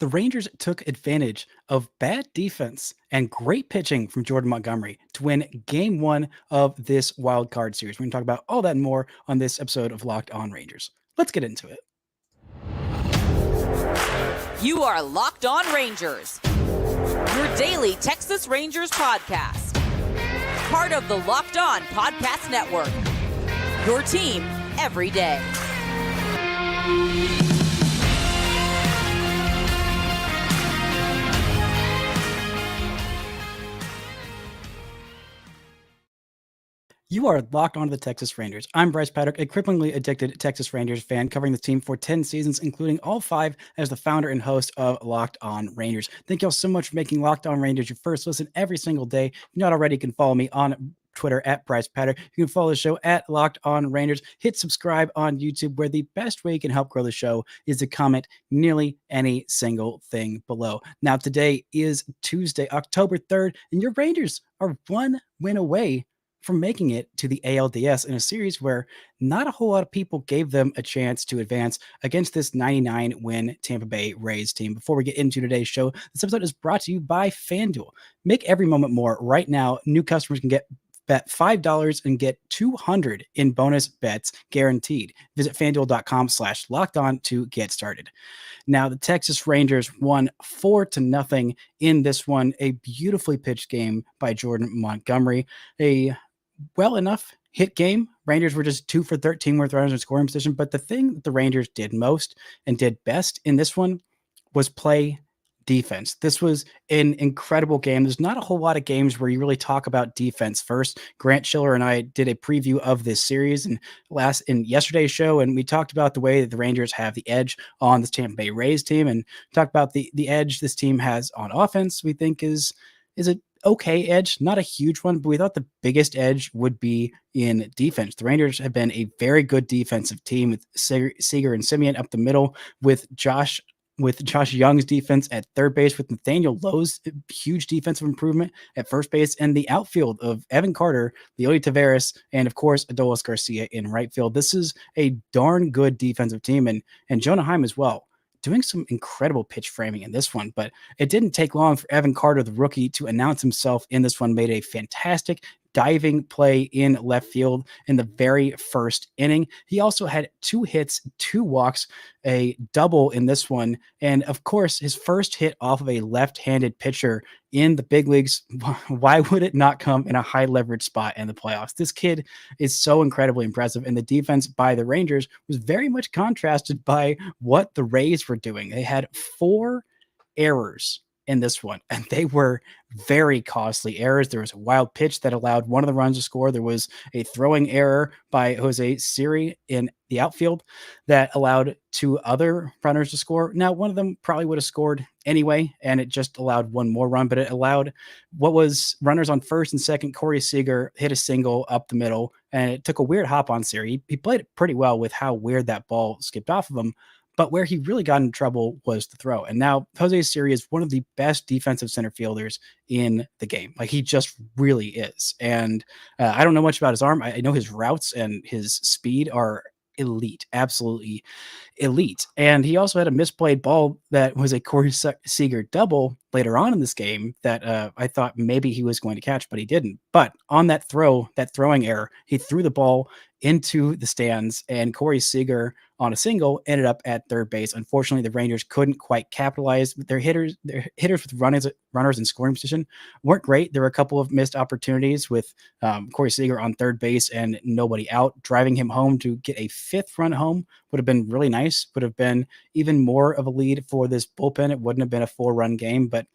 The Rangers took advantage of bad defense and great pitching from Jordan Montgomery to win game one of this wild card series. We're going to talk about all that and more on this episode of Locked On Rangers. Let's get into it. You are Locked On Rangers, your daily Texas Rangers podcast. Part of the Locked On Podcast Network, your team every day. You are locked onto the Texas Rangers. I'm Bryce Paddock, a cripplingly addicted Texas Rangers fan covering the team for 10 seasons, including all 5 as the founder and host of Locked On Rangers. Thank y'all so much for making Locked On Rangers your first listen every single day. If you're not already, you can follow me on Twitter at Bryce Paddock. You can follow the show at Locked On Rangers. Hit subscribe on YouTube, where the best way you can help grow the show is to comment nearly any single thing below. Now, today is Tuesday, October 3rd, and your Rangers are 1 win away from making it to the ALDS in a series where not a whole lot of people gave them a chance to advance against this 99-win Tampa Bay Rays team. Before we get into today's show, this episode is brought to you by FanDuel. Make every moment more. Right now, new customers can bet $5 and get $200 in bonus bets guaranteed. Visit FanDuel.com/lockedon to get started. Now, the Texas Rangers won 4-0 in this one. A beautifully pitched game by Jordan Montgomery. A well enough hit game. Rangers were just 2 for 13 with runners in scoring position. But the thing that the Rangers did most and did best in this one was play defense. This was an incredible game. There's not a whole lot of games where you really talk about defense first. Grant Schiller and I did a preview of this series in yesterday's show, and we talked about the way that the Rangers have the edge on this Tampa Bay Rays team, and talked about the edge this team has on offense. We think is a okay edge, not a huge one, but we thought the biggest edge would be in defense. The Rangers have been a very good defensive team with Seager and Semien up the middle, with Josh Young's defense at third base, with Nathaniel Lowe's huge defensive improvement at first base, and the outfield of Evan Carter, Leody Taveras, and of course Aroldis Garcia in right field. This is a darn good defensive team, and Jonah Heim as well, doing some incredible pitch framing in this one. But it didn't take long for Evan Carter, the rookie, to announce himself in this one. Made a fantastic diving play in left field in the very first inning. He also had 2 hits, 2 walks, a double in this one, and of course his first hit off of a left-handed pitcher in the big leagues. Why would it not come in a high leverage spot in the playoffs? This kid is so incredibly impressive, and the defense by the Rangers was very much contrasted by what the Rays were doing. They had 4 errors in this one, and they were very costly errors. There was a wild pitch that allowed one of the runs to score. There was a throwing error by Jose Siri in the outfield that allowed 2 other runners to score. Now, one of them probably would have scored anyway, and it just allowed 1 more run, but it allowed what was runners on first and second. Corey Seager hit a single up the middle, and it took a weird hop on Siri. He played it pretty well with how weird that ball skipped off of him. But where he really got in trouble was the throw. And now Jose Siri is one of the best defensive center fielders in the game. Like, he just really is. And I don't know much about his arm. I know his routes and his speed are elite, absolutely elite. And he also had a misplayed ball that was a Corey Seager double later on in this game that I thought maybe he was going to catch, but he didn't. But on that throwing error, he threw the ball into the stands, and Corey Seager on a single ended up at third base. Unfortunately, the Rangers couldn't quite capitalize. Their hitters with runners in scoring position weren't great. There were a couple of missed opportunities with Corey Seager on third base and nobody out. Driving him home to get a 5th run home would have been really nice, would have been even more of a lead for this bullpen. It wouldn't have been a 4-run game, but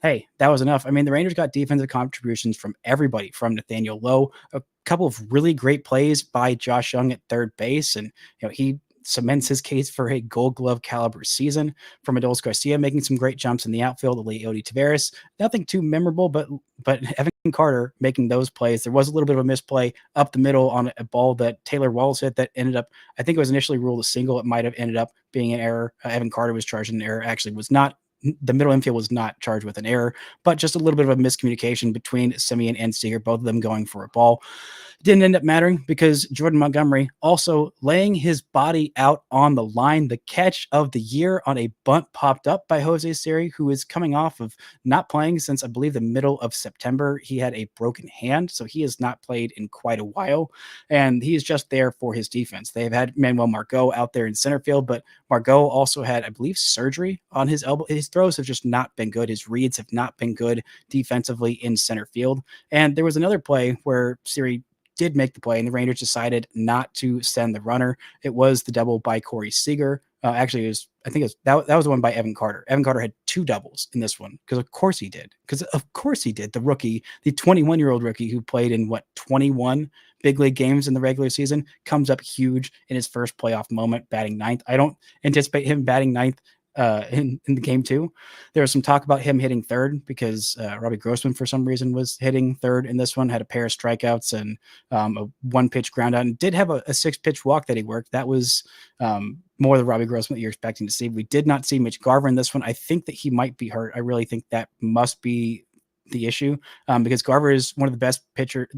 hey, that was enough. I mean, the Rangers got defensive contributions from everybody, from Nathaniel Lowe, a couple of really great plays by Josh Young at third base, and he cements his case for a Gold Glove caliber season. From Aroldis Garcia making some great jumps in the outfield, Leody Taveras, nothing too memorable, but Evan Carter making those plays. There was a little bit of a misplay up the middle on a ball that Taylor Walls hit that ended up, I think it was initially ruled a single. It might have ended up being an error. Evan Carter was charged in an error. Actually was not the middle infield was not charged with an error, but just a little bit of a miscommunication between Semien and Seager, both of them going for a ball. Didn't end up mattering because Jordan Montgomery also laying his body out on the line. The catch of the year on a bunt popped up by Jose Siri, who is coming off of not playing since I believe the middle of September. He had a broken hand, so he has not played in quite a while, and he is just there for his defense. They've had Manuel Margot out there in center field, but Margot also had, I believe, surgery on his elbow. His throws have just not been good. His reads have not been good defensively in center field. And there was another play where Siri did make the play, and the Rangers decided not to send the runner. It was the double by Corey Seager. Actually, that was the one by Evan Carter. Evan Carter had 2 doubles in this one because of course he did. The rookie, the 21-year-old rookie who played in 21 big league games in the regular season, comes up huge in his first playoff moment, batting 9th. I don't anticipate him batting 9th in the game 2. There was some talk about him hitting 3rd because Robbie Grossman for some reason was hitting 3rd in this one, had a pair of strikeouts and a 1-pitch ground out, and did have a 6-pitch walk that he worked. That was more the Robbie Grossman that you're expecting to see. We did not see Mitch Garver in this one. I think that he might be hurt. I really think that must be the issue because Garver is one of the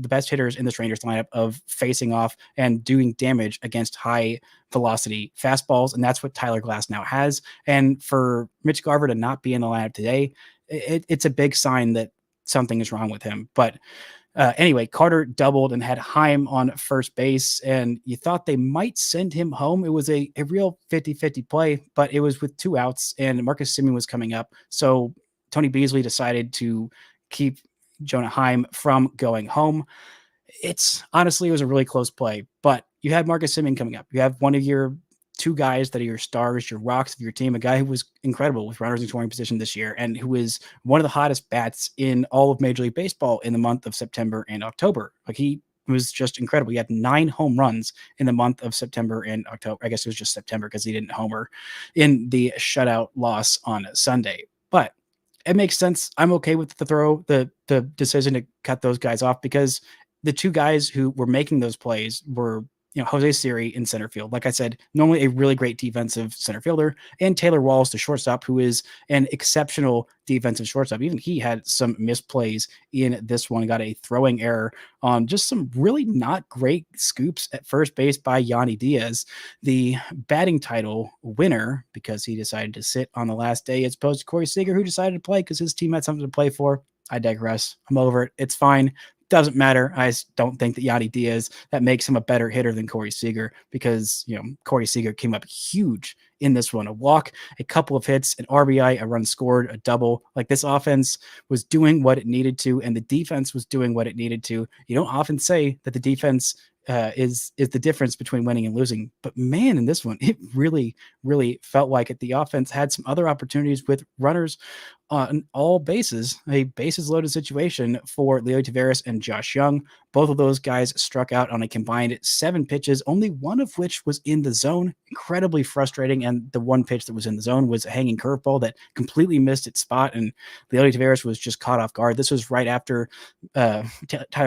best hitters in this Rangers lineup of facing off and doing damage against high velocity fastballs. And that's what Tyler Glass now has. And for Mitch Garver to not be in the lineup today, it's a big sign that something is wrong with him. But anyway, Carter doubled and had Heim on first base, and you thought they might send him home. It was a real 50-50 play, but it was with 2 outs and Marcus Semien was coming up. So Tony Beasley decided to keep Jonah Heim from going home. It was a really close play, but you had Marcus Semien coming up. You have one of your 2 guys that are your stars, your rocks of your team, a guy who was incredible with runners in scoring position this year and who is one of the hottest bats in all of Major League Baseball in the month of September and October. Like, he was just incredible. He had 9 home runs in the month of September and October. I guess it was just September because he didn't homer in the shutout loss on Sunday. But it makes sense. I'm okay with the decision to cut those guys off because the 2 guys who were making those plays were, Jose Siri in center field. Like I said, normally a really great defensive center fielder, and Taylor Walls, the shortstop, who is an exceptional defensive shortstop. Even he had some misplays in this one, got a throwing error on just some really not great scoops at first base by Yanni Diaz, the batting title winner, because he decided to sit on the last day as opposed to Corey Seager, who decided to play because his team had something to play for. I digress. I'm over it. It's fine. Doesn't matter. I don't think that Yanni Diaz, that makes him a better hitter than Corey Seager because, Corey Seager came up huge in this one. A walk, a couple of hits, an RBI, a run scored, a double. Like, this offense was doing what it needed to, and the defense was doing what it needed to. You don't often say that the defense is the difference between winning and losing. But man, in this one, it really, really felt like it. The offense had some other opportunities with runners on all bases, a bases loaded situation for Leo Taveras and Josh Young. Both of those guys struck out on a combined 7 pitches, only one of which was in the zone. Incredibly frustrating. And the one pitch that was in the zone was a hanging curveball that completely missed its spot. And Leo Taveras was just caught off guard. This was right after Tyler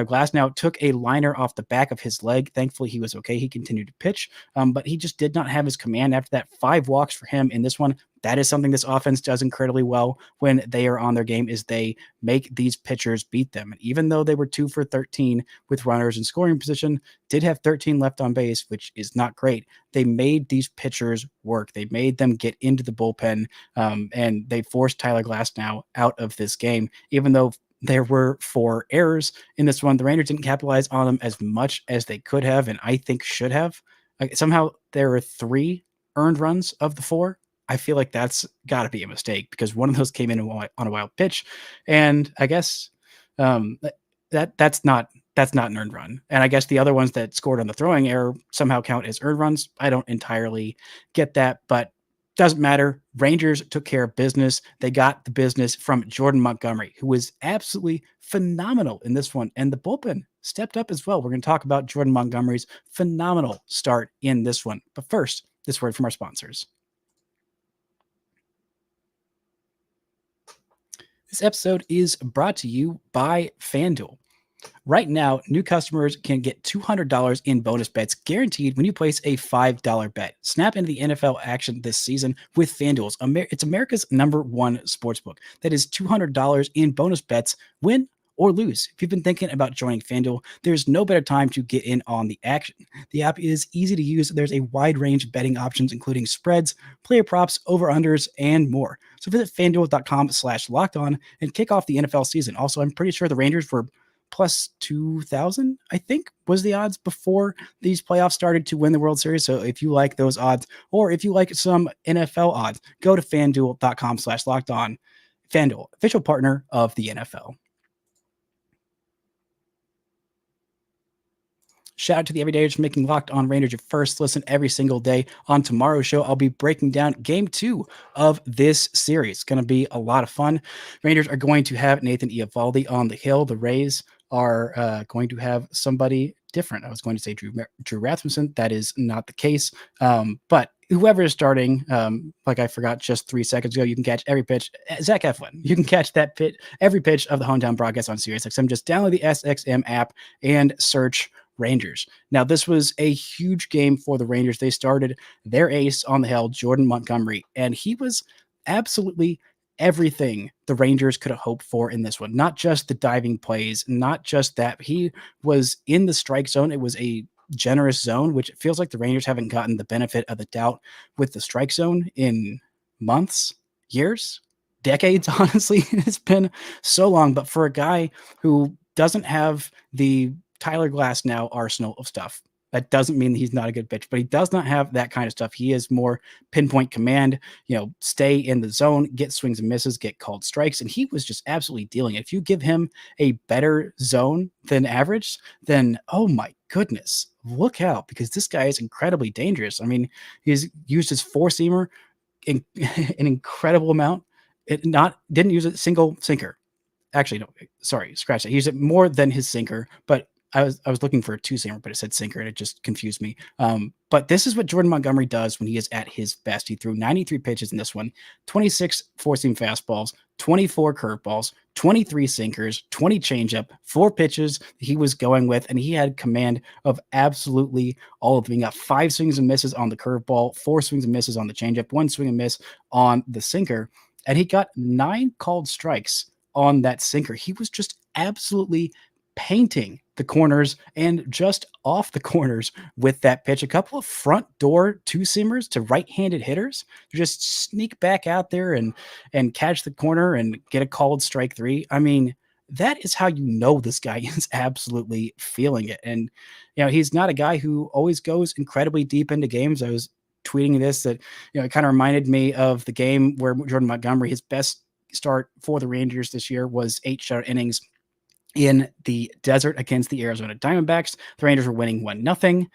Glasnow took a liner off the back of his leg. Thankfully, he was okay. He continued to pitch, but he just did not have his command after that. 5 walks for him in this one. That is something this offense does incredibly well when they are on their game, is they make these pitchers beat them. And even though they were 2 for 13 with runners in scoring position, did have 13 left on base, which is not great. They made these pitchers work. They made them get into the bullpen, and they forced Tyler Glasnow out of this game, even though there were 4 errors in this one. The Rangers didn't capitalize on them as much as they could have, and I think should have. Somehow there were 3 earned runs of the 4. I feel like that's got to be a mistake because one of those came in on a wild pitch, and I guess that's not an earned run. And I guess the other ones that scored on the throwing error somehow count as earned runs. I don't entirely get that, but doesn't matter. Rangers took care of business. They got the business from Jordan Montgomery, who was absolutely phenomenal in this one, and the bullpen stepped up as well. We're going to talk about Jordan Montgomery's phenomenal start in this one. But first, this word from our sponsors. This episode is brought to you by FanDuel. Right now, new customers can get $200 in bonus bets guaranteed when you place a $5 bet. Snap into the NFL action this season with FanDuel. It's America's #1 sportsbook. That is $200 in bonus bets, win or lose. If you've been thinking about joining FanDuel, there's no better time to get in on the action. The app is easy to use. There's a wide range of betting options, including spreads, player props, over-unders, and more. So visit FanDuel.com/lockedon and kick off the NFL season. Also, I'm pretty sure the Rangers were plus 2,000, I think, was the odds before these playoffs started to win the World Series. So if you like those odds, or if you like some NFL odds, go to FanDuel.com/lockedon. FanDuel, official partner of the NFL. Shout out to the everydayers for making Locked On Rangers your first listen every single day. On tomorrow's show, I'll be breaking down game 2 of this series. It's going to be a lot of fun. Rangers are going to have Nathan Eovaldi on the hill. The Rays are going to have somebody different. I was going to say Drew Rasmussen. That is not the case. But whoever is starting, like I forgot just 3 seconds ago, you can catch every pitch. Zach Eflin, you can catch that pitch, every pitch of the hometown broadcast on SiriusXM. Just download the SXM app and search Rangers. Now, this was a huge game for the Rangers. They started their ace on the hill, Jordan Montgomery, and he was absolutely everything the Rangers could have hoped for in this one. Not just the diving plays, not just that. He was in the strike zone. It was a generous zone, which it feels like the Rangers haven't gotten the benefit of the doubt with the strike zone in months, years, decades, honestly. It's been so long. But for a guy who doesn't have the Tyler Glasnow arsenal of stuff, that doesn't mean that he's not a good pitcher, but he does not have that kind of stuff. He is more pinpoint command, stay in the zone, get swings and misses, get called strikes. And he was just absolutely dealing it. If you give him a better zone than average, then, oh my goodness, look out, because this guy is incredibly dangerous. I mean, he's used his four-seamer in an incredible amount. Didn't use a single sinker. Actually, no, sorry, scratch that. He used it more than his sinker, but I was looking for a two-seamer, but it said sinker, and it just confused me. But this is what Jordan Montgomery does when he is at his best. He threw 93 pitches in this one, 26 four-seam fastballs, 24 curveballs, 23 sinkers, 20 changeup, 4 pitches he was going with, and he had command of absolutely all of them. He got 5 swings and misses on the curveball, 4 swings and misses on the changeup, 1 swing and miss on the sinker, and he got 9 called strikes on that sinker. He was just absolutely painting the corners and just off the corners with that pitch. A couple of front door two-seamers to right-handed hitters to just sneak back out there and catch the corner and get a called strike 3. I mean, that is how you know this guy is absolutely feeling it. And, he's not a guy who always goes incredibly deep into games. I was tweeting this that, it kind of reminded me of the game where Jordan Montgomery, his best start for the Rangers this year was 8 shutout innings in the desert against the Arizona Diamondbacks. The Rangers were winning 1-0,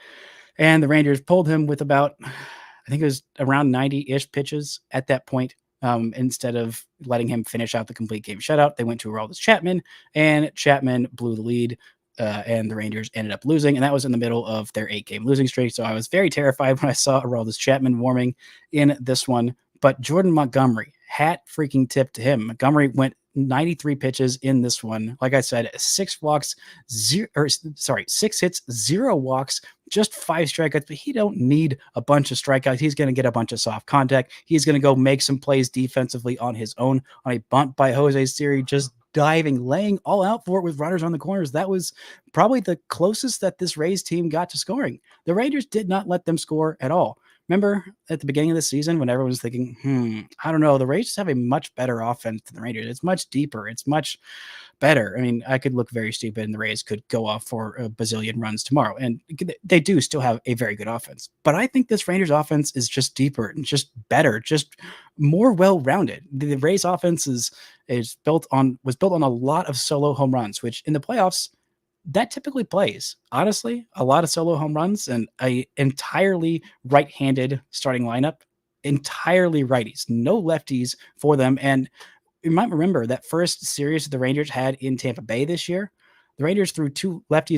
and the Rangers pulled him with about, I think it was around 90-ish pitches at that point. Instead of letting him finish out the complete game shutout, they went to Aroldis Chapman, and Chapman blew the lead, and the Rangers ended up losing, and that was in the middle of their 8-game losing streak. So I was very terrified when I saw Aroldis Chapman warming in this one. But Jordan Montgomery, hat freaking tip to him. Montgomery went 93 pitches in this one. Like I said, 6 hits, 0 walks, just 5 strikeouts, but he don't need a bunch of strikeouts. He's going to get a bunch of soft contact. He's going to go make some plays defensively on his own on a bunt by Jose Siri, just diving, laying all out for it with runners on the corners. That was probably the closest that this Rays team got to scoring. The Rangers did not let them score at all. Remember at the beginning of the season when everyone was thinking, I don't know, the Rays have a much better offense than the Rangers. It's much deeper. It's much better. I mean, I could look very stupid and the Rays could go off for a bazillion runs tomorrow. And they do still have a very good offense. But I think this Rangers offense is just deeper and just better, just more well-rounded. The Rays offense was built on a lot of solo home runs, which in the playoffs, that typically plays, honestly, a lot of solo home runs and a entirely right-handed starting lineup, entirely righties, no lefties for them. And you might remember that first series the Rangers had in Tampa Bay this year. The Rangers threw 2 lefty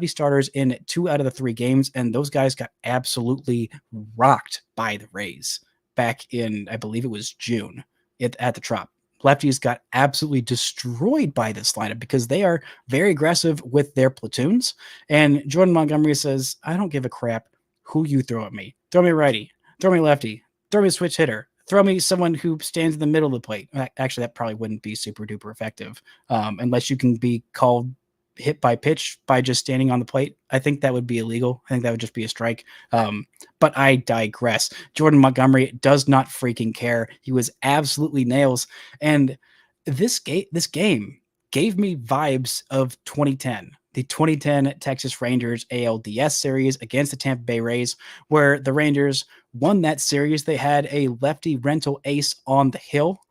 starters in 2 out of the 3 games, and those guys got absolutely rocked by the Rays back in, I believe it was June at the Trop. lefties got absolutely destroyed by this lineup because they are very aggressive with their platoons. And Jordan Montgomery says, I don't give a crap who you throw at me. Throw me righty, throw me lefty, throw me a switch hitter, throw me someone who stands in the middle of the plate. Actually, that probably wouldn't be super duper effective unless you can be called hit by pitch by just standing on the plate. I think that would be illegal. I think that would just be a strike. But I digress. Jordan Montgomery does not freaking care. He was absolutely nails. And this game gave me vibes of 2010. The 2010 Texas Rangers ALDS series against the Tampa Bay Rays, where the Rangers won that series. They had a lefty rental ace on the hill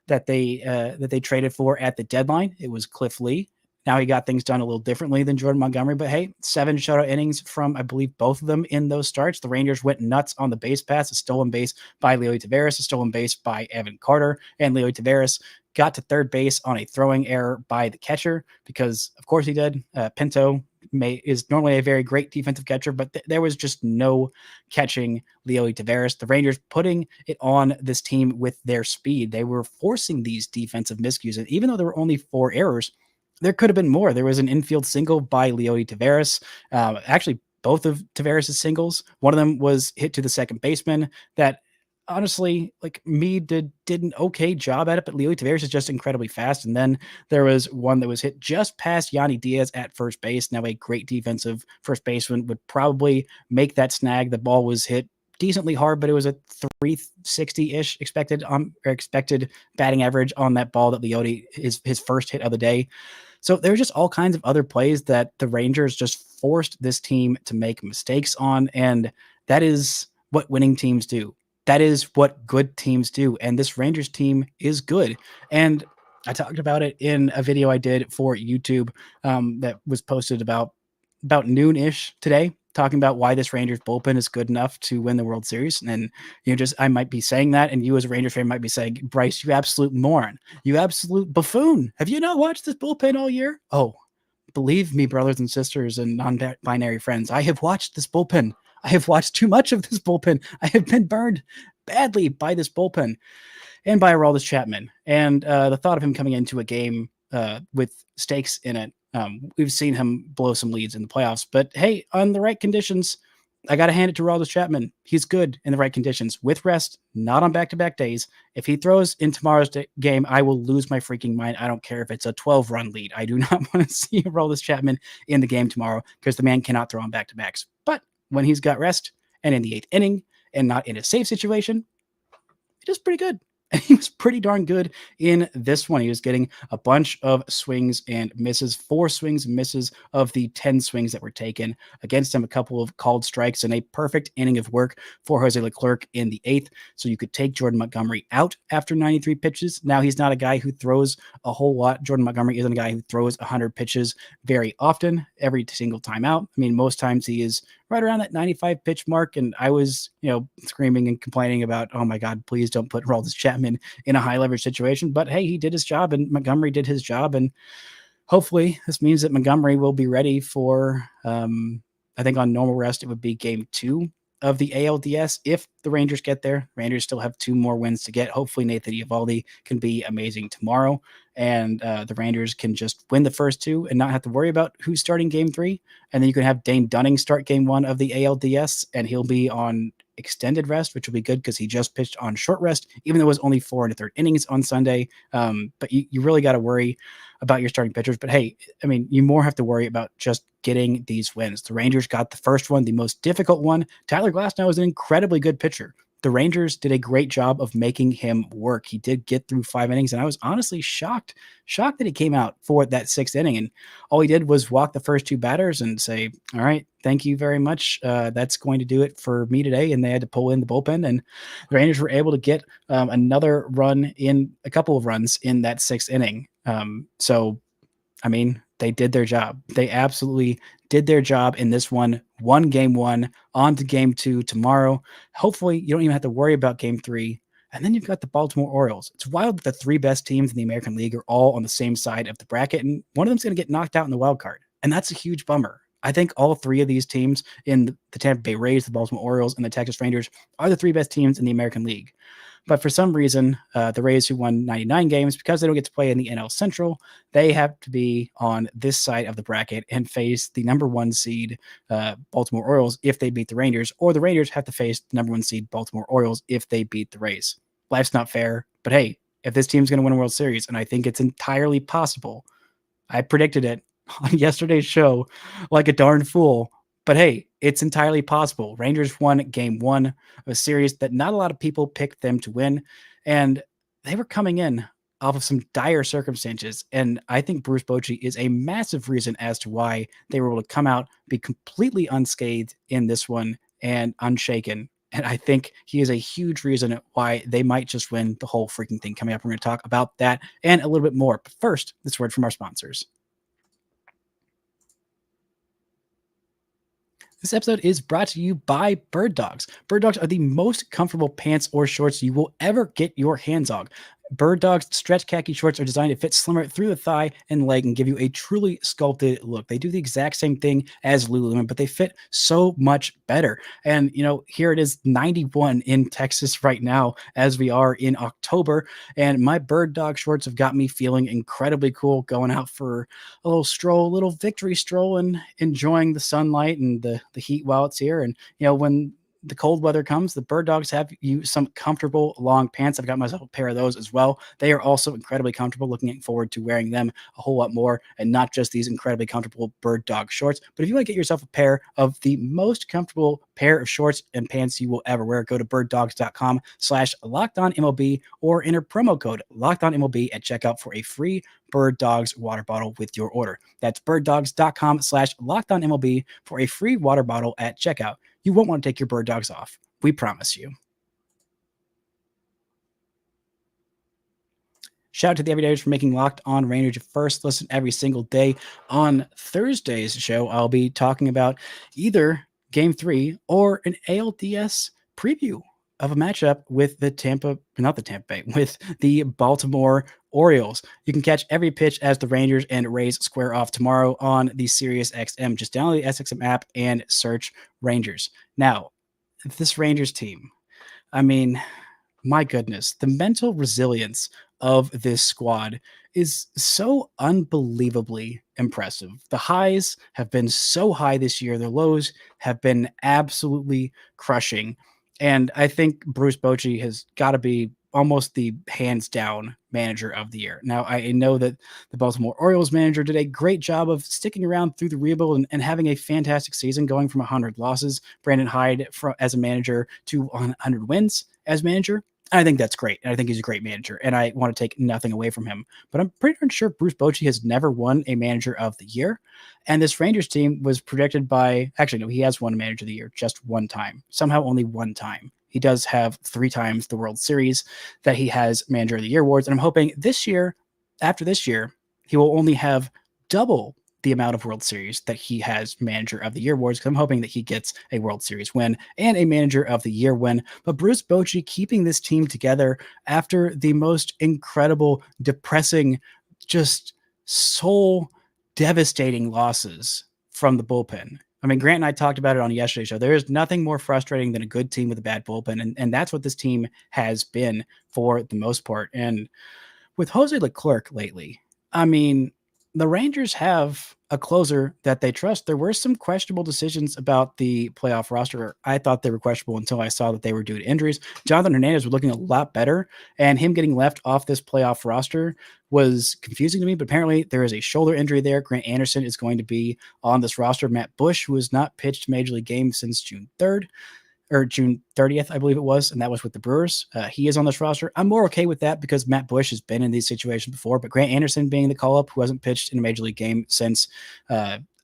that they traded for at the deadline. It was Cliff Lee. Now he got things done a little differently than Jordan Montgomery, but hey, 7 shutout innings from, I believe, both of them in those starts. The Rangers went nuts on the base pass, a stolen base by Leody Taveras, a stolen base by Evan Carter, and Leody Taveras got to third base on a throwing error by the catcher because, of course, he did. Pinto is normally a very great defensive catcher, but there was just no catching Leody Taveras. The Rangers putting it on this team with their speed. They were forcing these defensive miscues, and even though there were only 4 errors, there could have been more. There was an infield single by Leody Taveras. Actually, both of Taveras' singles. One of them was hit to the second baseman that honestly, like me, did an okay job at it, but Leody Taveras is just incredibly fast. And then there was one that was hit just past Yanni Diaz at first base. Now a great defensive first baseman would probably make that snag. The ball was hit decently hard, but it was a 360-ish expected batting average on that ball that Leody his first hit of the day. So there were just all kinds of other plays that the Rangers just forced this team to make mistakes on, and that is what winning teams do. That is what good teams do, and this Rangers team is good. And I talked about it in a video I did for YouTube that was posted about noon-ish today, talking about why this Rangers bullpen is good enough to win the World Series. And I might be saying that, and you as a Rangers fan might be saying, Bryce, you absolute moron, you absolute buffoon. Have you not watched this bullpen all year? Oh, believe me, brothers and sisters and non-binary friends, I have watched this bullpen. I have watched too much of this bullpen. I have been burned badly by this bullpen and by Aroldis Chapman. And the thought of him coming into a game with stakes in it, we've seen him blow some leads in the playoffs, but hey, on the right conditions, I got to hand it to Aroldis Chapman. He's good in the right conditions with rest, not on back-to-back days. If he throws in tomorrow's game, I will lose my freaking mind. I don't care if it's a 12-run lead. I do not want to see Aroldis Chapman in the game tomorrow because the man cannot throw on back-to-backs. But when he's got rest and in the 8th inning and not in a safe situation, he does pretty good. And he was pretty darn good in this one. He was getting a bunch of swings and misses, 4 swings and misses of the 10 swings that were taken against him, a couple of called strikes, and a perfect inning of work for Jose Leclerc in the 8th. So you could take Jordan Montgomery out after 93 pitches. Now he's not a guy who throws a whole lot. Jordan Montgomery isn't a guy who throws 100 pitches very often, every single time out. I mean, most times he is right around that 95 pitch mark. And I was, screaming and complaining about, oh my God, please don't put Aroldis Chapman in a high leverage situation. But hey, he did his job and Montgomery did his job. And hopefully this means that Montgomery will be ready for, I think on normal rest, it would be game 2 of the ALDS. If the Rangers get there, Rangers still have 2 more wins to get. Hopefully Nathan Eovaldi can be amazing tomorrow, and the Rangers can just win the first 2 and not have to worry about who's starting game 3. And then you can have Dane Dunning start game 1 of the ALDS, and he'll be on extended rest, which will be good because he just pitched on short rest, even though it was only 4 1/3 innings on Sunday. But you really got to worry about your starting pitchers. But hey, I mean, you more have to worry about just getting these wins. The Rangers got the first one, the most difficult one. Tyler Glasnow is an incredibly good pitcher. The Rangers did a great job of making him work. He did get through 5 innings, and I was honestly shocked that he came out for that 6th inning. And all he did was walk the first 2 batters and say, all right, thank you very much. That's going to do it for me today. And they had to pull in the bullpen, and the Rangers were able to get another run in, a couple of runs in that 6th inning. So, I mean, they did their job. They absolutely did their job in this one. Won game 1, on to game 2 tomorrow. Hopefully you don't even have to worry about game 3. And then you've got the Baltimore Orioles. It's wild that the 3 best teams in the American League are all on the same side of the bracket, and one of them's going to get knocked out in the wild card. And that's a huge bummer. I think all 3 of these teams in the Tampa Bay Rays, the Baltimore Orioles, and the Texas Rangers are the 3 best teams in the American League. But for some reason, the Rays, who won 99 games, because they don't get to play in the NL Central, they have to be on this side of the bracket and face the number 1 seed Baltimore Orioles if they beat the Rangers, or the Rangers have to face the number 1 seed Baltimore Orioles if they beat the Rays. Life's not fair, but hey, if this team's going to win a World Series, and I think it's entirely possible, I predicted it on yesterday's show like a darn fool. But hey, it's entirely possible. Rangers won game 1 of a series that not a lot of people picked them to win. And they were coming in off of some dire circumstances. And I think Bruce Bochy is a massive reason as to why they were able to come out, be completely unscathed in this one and unshaken. And I think he is a huge reason why they might just win the whole freaking thing. Coming up, we're going to talk about that and a little bit more. But first, this word from our sponsors. This episode is brought to you by Bird Dogs. Bird Dogs are the most comfortable pants or shorts you will ever get your hands on. Bird Dogs stretch khaki shorts are designed to fit slimmer through the thigh and leg and give you a truly sculpted look. They do the exact same thing as Lululemon, but they fit so much better. And, here it is 91 in Texas right now as we are in October. And my Bird Dog shorts have got me feeling incredibly cool, going out for a little stroll, a little victory stroll, and enjoying the sunlight and the heat while it's here. And, when the cold weather comes, the Bird Dogs have you some comfortable long pants. I've got myself a pair of those as well. They are also incredibly comfortable. Looking forward to wearing them a whole lot more, and not just these incredibly comfortable Bird Dog shorts. But if you want to get yourself a pair of the most comfortable pair of shorts and pants you will ever wear, go to birddogs.com/LockedOnMLB or enter promo code LockedOnMLB at checkout for a free Bird Dogs water bottle with your order. That's birddogs.com/LockedOnMLB for a free water bottle at checkout. You won't want to take your Bird Dogs off. We promise you. Shout out to the Everydayers for making Locked On Rangers your first listen every single day. On Thursday's show, I'll be talking about either Game 3 or an ALDS preview of a matchup with with the Baltimore Orioles. You can catch every pitch as the Rangers and Rays square off tomorrow on the Sirius XM. Just download the SXM app and search Rangers. Now, this Rangers team, my goodness, the mental resilience of this squad is so unbelievably impressive. The highs have been so high this year. The lows have been absolutely crushing. And I think Bruce Bochy has got to be almost the hands down manager of the year. Now, I know that the Baltimore Orioles manager did a great job of sticking around through the rebuild and having a fantastic season, going from 100 losses, Brandon Hyde as a manager, to 100 wins as manager. I think that's great. And I think he's a great manager, and I want to take nothing away from him. But I'm pretty sure Bruce Bochy has never won a manager of the year. And this Rangers team was predicted by, actually, no, he has won a manager of the year just one time, somehow only one time. He does have 3 times the World Series that he has Manager of the Year awards. And I'm hoping this year, after this year, he will only have double the amount of World Series that he has Manager of the Year awards, because I'm hoping that he gets a World Series win and a Manager of the Year win. But Bruce Bochy keeping this team together after the most incredible, depressing, just soul devastating losses from the bullpen. Grant and I talked about it on yesterday's show. There is nothing more frustrating than a good team with a bad bullpen, and that's what this team has been for the most part. And with Jose Leclerc lately, the Rangers have a closer that they trust. There were some questionable decisions about the playoff roster. I thought they were questionable until I saw that they were due to injuries. Jonathan Hernandez was looking a lot better, and him getting left off this playoff roster was confusing to me, but apparently there is a shoulder injury there. Grant Anderson is going to be on this roster. Matt Bush, who has not pitched Major League games since June 3rd, or June 30th, I believe it was, and that was with the Brewers. He is on this roster. I'm more okay with that because Matt Bush has been in these situations before, but Grant Anderson being the call-up, who hasn't pitched in a Major League game since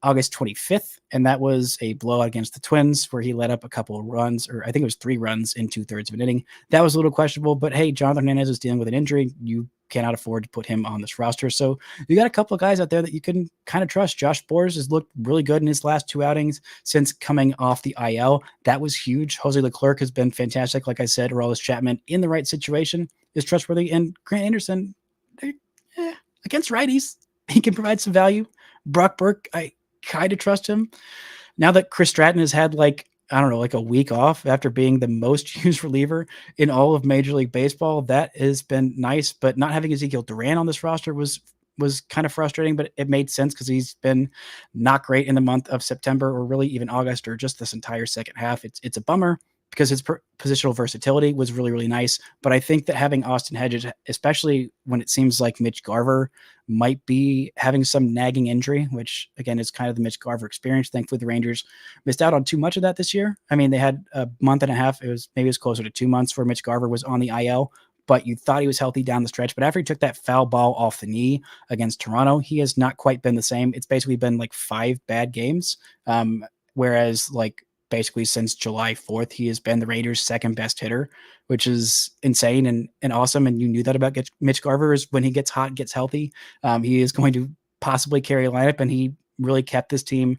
August 25th, and that was a blowout against the Twins where he let up a couple of runs, or I think it was 3 runs in 2/3 of an inning. That was a little questionable, but hey, Jonathan Hernandez is dealing with an injury. You cannot afford to put him on this roster. So you got a couple of guys out there that you can kind of trust. Josh Boers has looked really good in his last 2 outings since coming off the IL. That was huge. Jose Leclerc has been fantastic. Like I said, Aroldis Chapman in the right situation is trustworthy. And Grant Anderson, against righties, he can provide some value. Brock Burke, I kind of trust him. Now that Chris Stratton has had like I don't know, like a week off after being the most used reliever in all of Major League Baseball. That has been nice, but not having Ezekiel Duran on this roster was kind of frustrating, but it made sense because he's been not great in the month of September or really even August or just this entire second half. It's a bummer because his positional versatility was really, really nice. But I think that having Austin Hedges, especially when it seems like Mitch Garver might be having some nagging injury, which again is kind of the Mitch Garver experience. Thankfully, the Rangers missed out on too much of that this year. I mean, they had a month and a half. Maybe it was closer to 2 months where Mitch Garver was on the IL, but you thought he was healthy down the stretch. But after he took that foul ball off the knee against Toronto, he has not quite been the same. It's basically been like 5 bad games. Whereas like basically since July 4th, he has been the Raiders' second best hitter, which is insane and awesome. And you knew that about Mitch Garver is when he gets hot, gets healthy, he is going to possibly carry a lineup. And he really kept this team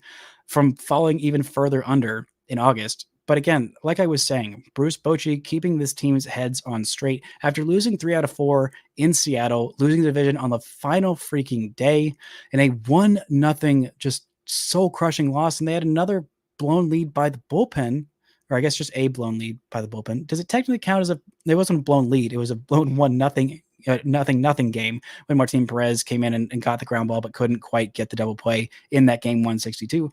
from falling even further under in August. But again, like I was saying, Bruce Bochy keeping this team's heads on straight after losing 3 out of 4 in Seattle, losing the division on the final freaking day in a 1-0 just soul crushing loss. And they had another blown lead by the bullpen, or I guess just a blown lead by the bullpen. Does it technically count as it wasn't a blown lead. It was a blown 1-0 nothing game when Martin Perez came in and got the ground ball, but couldn't quite get the double play in that game 162.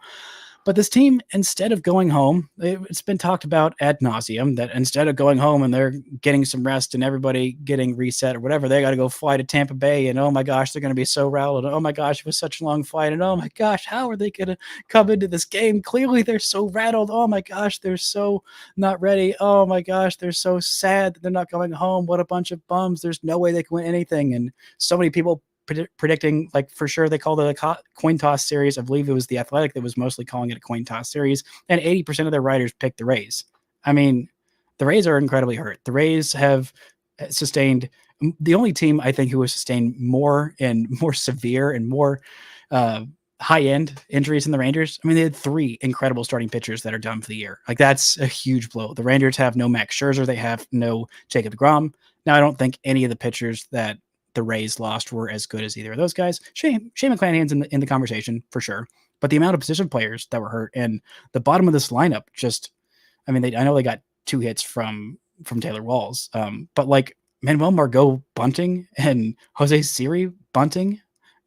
But this team, instead of going home, it's been talked about ad nauseum that instead of going home and they're getting some rest and everybody getting reset or whatever, they got to go fly to Tampa Bay. And oh my gosh, they're going to be so rattled. And oh my gosh, it was such a long flight. And oh my gosh, how are they going to come into this game? Clearly, they're so rattled. Oh my gosh, they're so not ready. Oh my gosh, they're so sad that they're not going home. What a bunch of bums. There's no way they can win anything. And so many people predicting, like, for sure they called it a coin toss series. I believe it was The Athletic that was mostly calling it a coin toss series, and 80% of their writers picked the Rays. I mean, the Rays are incredibly hurt. The Rays have sustained, the only team I think who has sustained more and more severe and more high-end injuries than the Rangers. I mean, they had 3 incredible starting pitchers that are done for the year. Like, that's a huge blow. The Rangers have no Max Scherzer. They have no Jacob deGrom. Now, I don't think any of the pitchers that the Rays lost were as good as either of those guys. Shane McClanahan's in the conversation for sure, but the amount of position players that were hurt and the bottom of this lineup just, I mean, I know they got 2 hits from Taylor Walls, but like Manuel Margot bunting and Jose Siri bunting,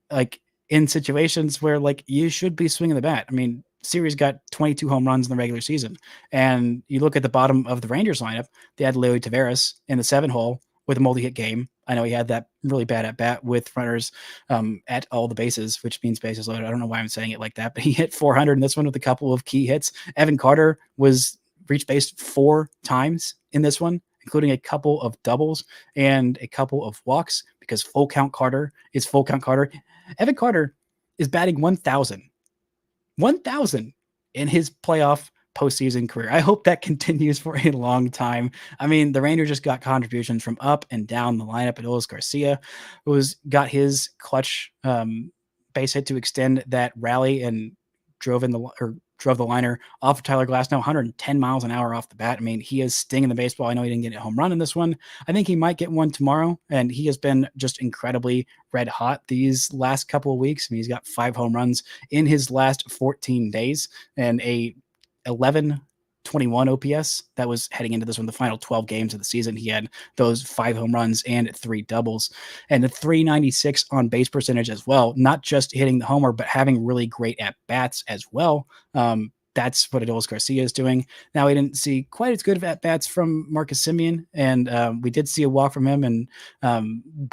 like in situations where like you should be swinging the bat. I mean, Siri's got 22 home runs in the regular season, and you look at the bottom of the Rangers lineup, they had Leo Taveras in the 7 hole with a multi-hit game. I know he had that really bad at bat with runners at all the bases, which means bases loaded. I don't know why I'm saying it like that, but he hit 400 in this one with a couple of key hits. Evan Carter was reached base 4 times in this one, including a couple of doubles and a couple of walks, because full count Carter is full count Carter. Evan Carter is batting 1,000 in his playoff postseason career. I hope that continues for a long time. I mean, the Rangers just got contributions from up and down the lineup. Aroldis Garcia, who's got his clutch base hit to extend that rally and drove the liner off of Tyler Glasnow, 110 miles an hour off the bat. I mean, he is stinging the baseball. I know he didn't get a home run in this one. I think he might get one tomorrow, and he has been just incredibly red hot these last couple of weeks. I mean, he's got 5 home runs in his last 14 days and a 1121 OPS. That was heading into this one, the final 12 games of the season. He had those 5 home runs and 3 doubles, and the 396 on base percentage as well. Not just hitting the homer, but having really great at bats as well. That's what Aroldis Garcia is doing. Now, we didn't see quite as good of at bats from Marcus Semien, and we did see a walk from him, and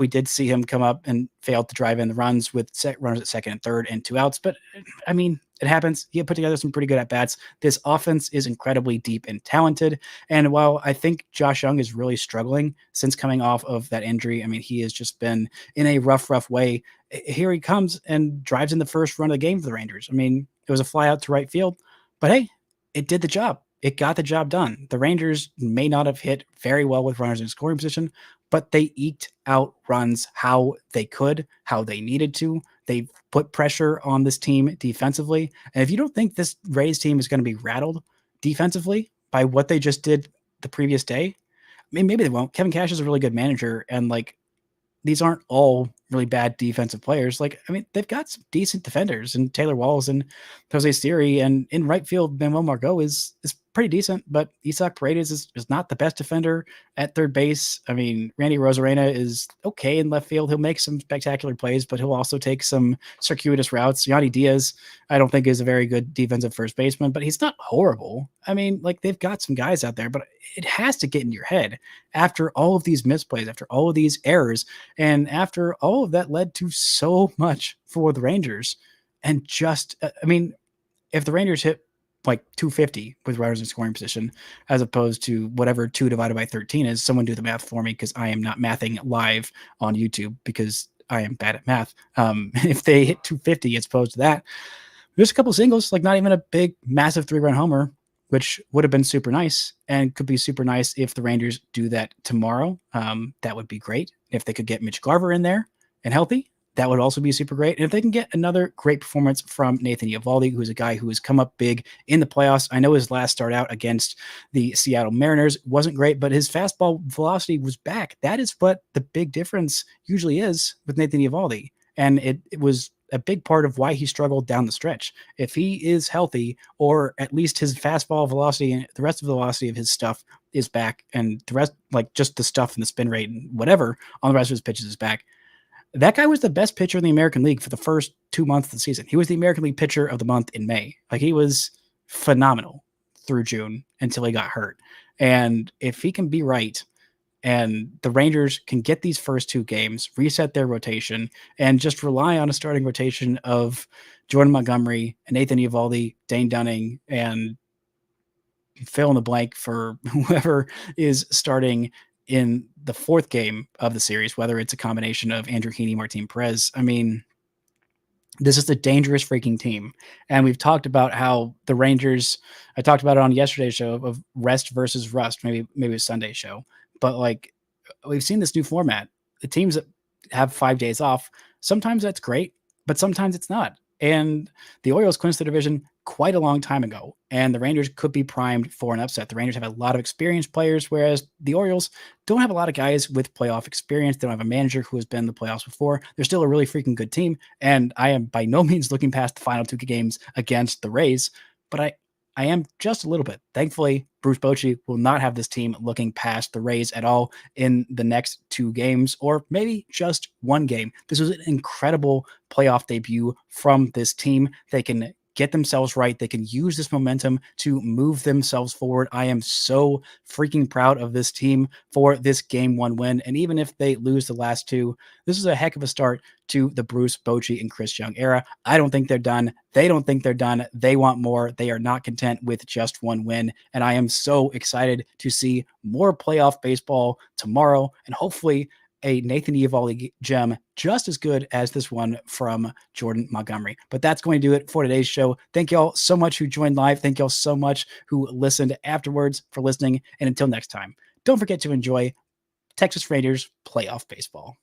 we did see him come up and failed to drive in the runs with runners at second and third and 2 outs. But I mean, it happens. He put together some pretty good at bats. This offense is incredibly deep and talented. And while I think Josh Young is really struggling since coming off of that injury, I mean, he has just been in a rough way. Here he comes and drives in the first run of the game for the Rangers. I mean, it was a fly out to right field, but hey, it did the job. It got the job done. The Rangers may not have hit very well with runners in scoring position, but they eked out runs how they could, how they needed to. They put pressure on this team defensively. And if you don't think this Rays team is going to be rattled defensively by what they just did the previous day, I mean, maybe they won't. Kevin Cash is a really good manager, and like, these aren't all really bad defensive players. Like, I mean, they've got some decent defenders, and Taylor Walls and Jose Siri, and in right field, Manuel Margot is pretty decent, but Isaac Paredes is not the best defender at third base. I mean, Randy Rosarena is okay in left field. He'll make some spectacular plays, but he'll also take some circuitous routes. Yandy Diaz, I don't think is a very good defensive first baseman, but he's not horrible. I mean, like, they've got some guys out there, but it has to get in your head after all of these misplays, after all of these errors, and after all of that led to so much for the Rangers. And just, I mean, if the Rangers hit like 250 with runners in scoring position, as opposed to whatever 2 divided by 13 is. Someone do the math for me, because I am not mathing live on YouTube because I am bad at math. If they hit 250 as opposed to that, there's a couple singles, like not even a big, massive 3-run homer, which would have been super nice and could be super nice if the Rangers do that tomorrow. That would be great. If they could get Mitch Garver in there and healthy, that would also be super great. And if they can get another great performance from Nathan Eovaldi, who's a guy who has come up big in the playoffs. I know his last start out against the Seattle Mariners wasn't great, but his fastball velocity was back. That is what the big difference usually is with Nathan Eovaldi. And it was a big part of why he struggled down the stretch. If he is healthy, or at least his fastball velocity and the rest of the velocity of his stuff is back, and the rest, like just the stuff and the spin rate and whatever on the rest of his pitches is back, that guy was the best pitcher in the American League for the first 2 months of the season. He was the American League pitcher of the month in May. Like, he was phenomenal through June until he got hurt. And if he can be right, and the Rangers can get these first 2 games, reset their rotation, and just rely on a starting rotation of Jordan Montgomery and Nathan Eovaldi, Dane Dunning, and fill in the blank for whoever is starting in the 4th game of the series, whether it's a combination of Andrew Heaney, Martin Perez. I mean, this is a dangerous freaking team. And we've talked about how the Rangers, I talked about it on yesterday's show of rest versus rust, maybe a Sunday show. But like, we've seen this new format. The teams that have 5 days off, sometimes that's great, but sometimes it's not. And the Orioles clinched the division quite a long time ago, and the Rangers could be primed for an upset. The Rangers have a lot of experienced players, whereas the Orioles don't have a lot of guys with playoff experience. They don't have a manager who has been in the playoffs before. They're still a really freaking good team, and I am by no means looking past the final 2 games against the Rays, but I am just a little bit. Thankfully, Bruce Bochy will not have this team looking past the Rays at all in the next 2 games, or maybe just 1 game. This was an incredible playoff debut from this team. They can get themselves right. They can use this momentum to move themselves forward. I am so freaking proud of this team for this game 1 win. And even if they lose the last 2, this is a heck of a start to the Bruce Bochy and Chris Young era. I don't think they're done. They don't think they're done. They want more. They are not content with just 1 win. And I am so excited to see more playoff baseball tomorrow, and hopefully a Nathan Eovaldi gem just as good as this one from Jordan Montgomery. But that's going to do it for today's show. Thank y'all so much who joined live. Thank y'all so much who listened afterwards for listening. And until next time, don't forget to enjoy Texas Rangers playoff baseball.